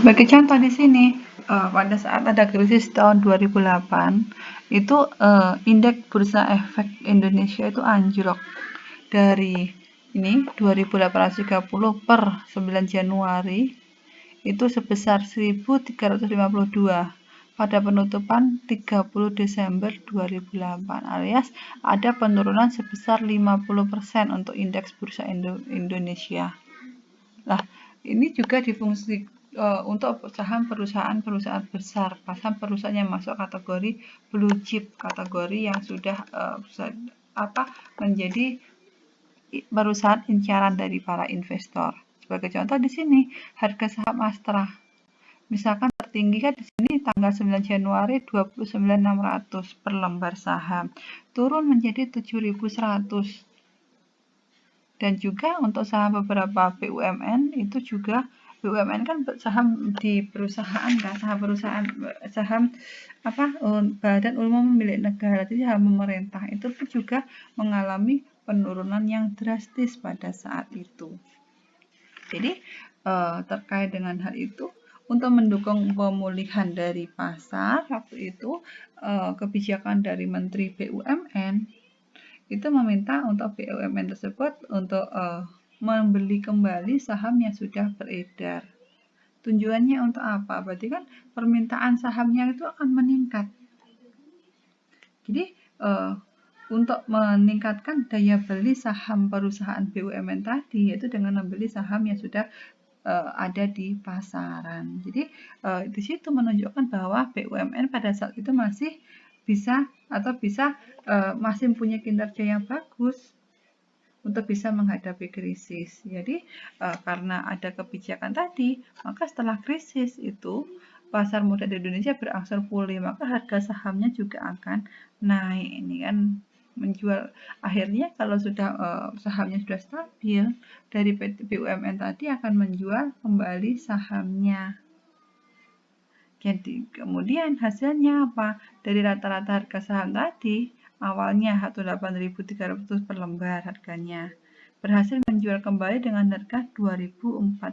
Sebagai contoh di sini, pada saat ada krisis tahun 2008, itu indeks bursa efek Indonesia itu anjlok dari ini 2.830 per 9 Januari itu sebesar 1.352 pada penutupan 30 Desember 2008, alias ada penurunan sebesar 50% untuk indeks bursa Indonesia. Nah, ini juga difungsi untuk saham perusahaan-perusahaan besar, saham perusahaan yang masuk kategori blue chip, kategori yang sudah menjadi perusahaan incaran dari para investor. Sebagai contoh di sini, harga saham Astra. Misalkan tertinggi kan di sini tanggal 9 Januari 29.600 per lembar saham. Turun menjadi 7.100. Dan juga untuk saham beberapa BUMN itu juga BUMN kan saham di perusahaan kan, saham badan umum milik negara, jadi saham pemerintah itu pun juga mengalami penurunan yang drastis pada saat itu. Jadi terkait dengan hal itu, untuk mendukung pemulihan dari pasar waktu itu, kebijakan dari Menteri BUMN itu meminta untuk BUMN tersebut untuk membeli kembali saham yang sudah beredar. Tujuannya untuk apa? Berarti kan permintaan sahamnya itu akan meningkat. Jadi untuk meningkatkan daya beli saham perusahaan BUMN tadi, yaitu dengan membeli saham yang sudah ada di pasaran. Jadi di situ menunjukkan bahwa BUMN pada saat itu masih masih punya kinerja yang bagus untuk bisa menghadapi krisis. Jadi karena ada kebijakan tadi, maka setelah krisis itu pasar modal di Indonesia berangsur pulih, maka harga sahamnya juga akan naik. Ini kan menjual, akhirnya kalau sudah sahamnya sudah stabil, dari BUMN tadi akan menjual kembali sahamnya. Jadi kemudian hasilnya apa? Dari rata-rata harga saham tadi, awalnya 18.300 per lembar harganya, berhasil menjual kembali dengan harga 2.405.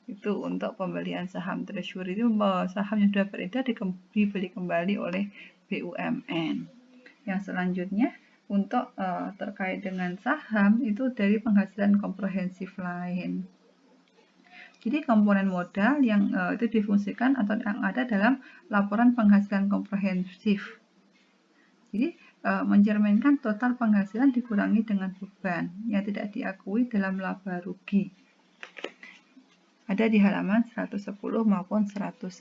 Itu untuk pembelian saham treasury, itu saham yang sudah beredar dibeli kembali oleh BUMN. Yang selanjutnya untuk terkait dengan saham itu dari penghasilan komprehensif lain. Jadi komponen modal yang itu difungsikan atau yang ada dalam laporan penghasilan komprehensif. Jadi mencerminkan total penghasilan dikurangi dengan beban yang tidak diakui dalam laba rugi. Ada di halaman 110 maupun 111.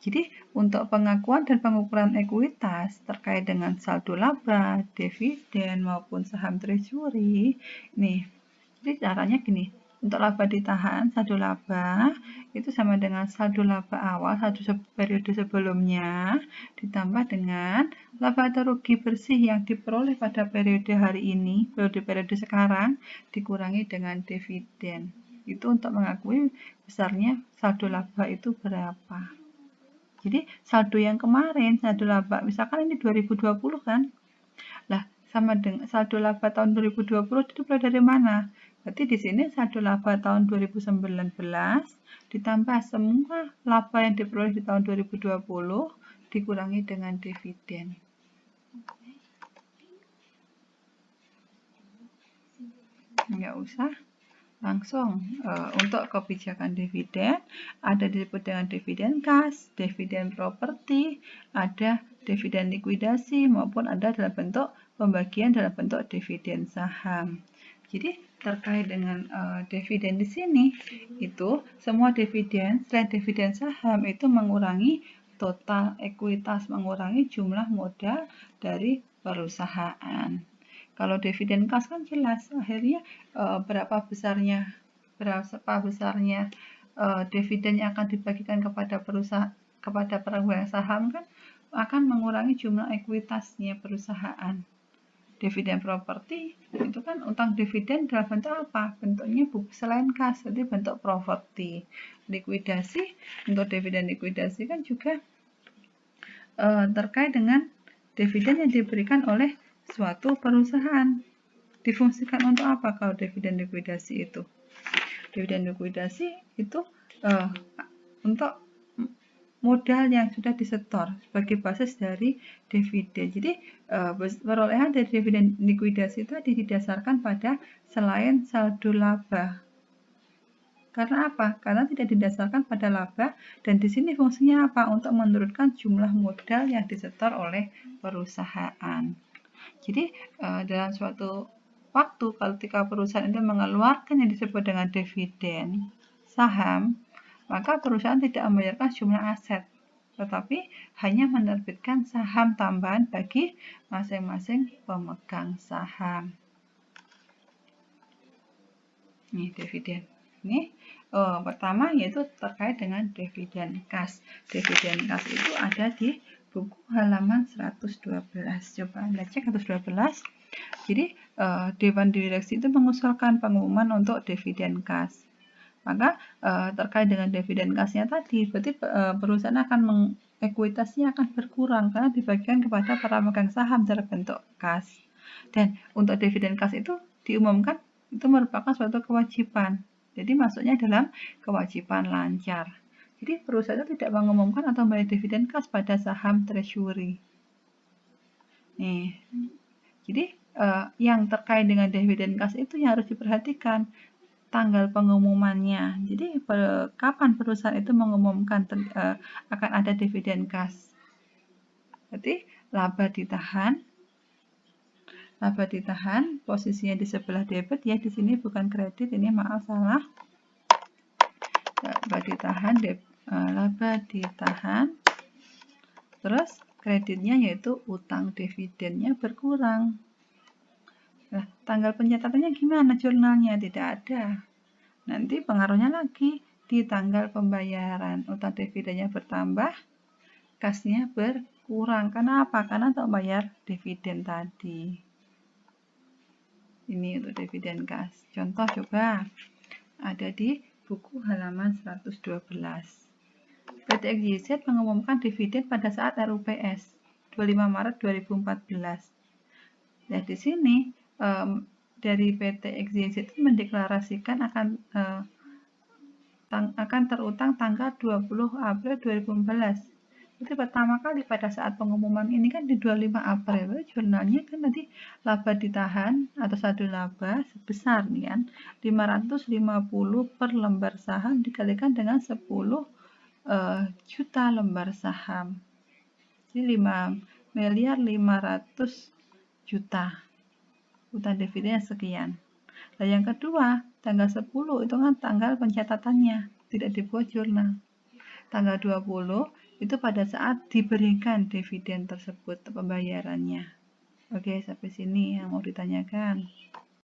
Jadi untuk pengakuan dan pengukuran ekuitas terkait dengan saldo laba, dividen maupun saham treasury, nih, jadi caranya gini. Untuk laba ditahan, saldo laba itu sama dengan saldo laba awal satu periode sebelumnya ditambah dengan laba atau rugi bersih yang diperoleh pada periode hari ini, periode sekarang, dikurangi dengan dividen. Itu untuk mengakui besarnya saldo laba itu berapa. Jadi saldo yang kemarin, saldo laba, misalkan ini 2020 kan, lah sama dengan saldo laba tahun 2020 itu mulai dari mana? Berarti di sini saldo laba tahun 2019 ditambah semua laba yang diperoleh di tahun 2020 dikurangi dengan dividen. Nggak usah. Langsung untuk kebijakan dividen ada disebut dengan dividen kas, dividen properti, ada dividen likuidasi maupun ada dalam bentuk pembagian dalam bentuk dividen saham. Jadi terkait dengan dividen di sini itu semua dividen selain dividen saham itu mengurangi total ekuitas, mengurangi jumlah modal dari perusahaan. Kalau dividen kas kan jelas, akhirnya berapa besarnya dividen yang akan dibagikan kepada perusahaan, kepada pemegang saham kan akan mengurangi jumlah ekuitasnya perusahaan. Dividen properti itu kan utang dividen dalam bentuk apa? Bentuknya selain kas, jadi bentuk properti. Likuidasi, untuk dividen likuidasi kan juga terkait dengan dividen yang diberikan oleh suatu perusahaan. Difungsikan untuk apa kalau dividen likuidasi itu? dividen likuidasi itu untuk modal yang sudah disetor sebagai basis dari dividen. Jadi perolehan dari dividen likuidasi itu didasarkan pada selain saldo laba. Karena apa? Karena tidak didasarkan pada laba, dan di sini fungsinya apa? Untuk menurunkan jumlah modal yang disetor oleh perusahaan. Jadi dalam suatu waktu ketika perusahaan itu mengeluarkan yang disebut dengan dividen saham, maka perusahaan tidak membayarkan jumlah aset, tetapi hanya menerbitkan saham tambahan bagi masing-masing pemegang saham. Ini dividen. Ini pertama yaitu terkait dengan dividen kas. Dividen kas itu ada di buku halaman 112. Coba Anda cek 112. Jadi Dewan Direksi itu mengusulkan pengumuman untuk dividen kas. Maka terkait dengan dividen kasnya tadi, berarti perusahaan akan ekuitasnya akan berkurang karena dibagikan kepada para pemegang saham dalam bentuk kas. Dan untuk dividen kas itu diumumkan itu merupakan suatu kewajiban. Jadi masuknya dalam kewajiban lancar. Jadi perusahaan itu tidak mengumumkan atau membayar dividen kas pada saham treasury. Nih, jadi yang terkait dengan dividen kas itu yang harus diperhatikan tanggal pengumumannya. Jadi kapan perusahaan itu mengumumkan akan ada dividen kas. Berarti laba ditahan, posisinya di sebelah debit ya, di sini bukan kredit, ini maaf salah. Laba ditahan. Terus kreditnya yaitu utang dividennya berkurang. Nah, tanggal pencatatannya gimana jurnalnya? Tidak ada. Nanti pengaruhnya lagi di tanggal pembayaran. Utang dividennya bertambah, kasnya berkurang. Karena apa? Karena untuk bayar dividen tadi. Ini untuk dividen kas. Contoh coba. Ada di buku halaman 112. PT XYZ mengumumkan dividen pada saat RUPS 25 Maret 2014. Nah, di sini dari PT XYZ itu mendeklarasikan akan terutang tanggal 20 April 2014. Itu pertama kali pada saat pengumuman ini kan di 25 April. Jurnalnya kan nanti laba ditahan atau saldo laba sebesar nih kan 550 per lembar saham dikalikan dengan 10 juta lembar saham. Jadi 5.500.000.000. Utang dividennya sekian. Nah, yang kedua, tanggal 10 itu kan tanggal pencatatannya, tidak dibuat jurnal. Tanggal 20 itu pada saat diberikan dividen tersebut pembayarannya. Oke, sampai sini yang mau ditanyakan.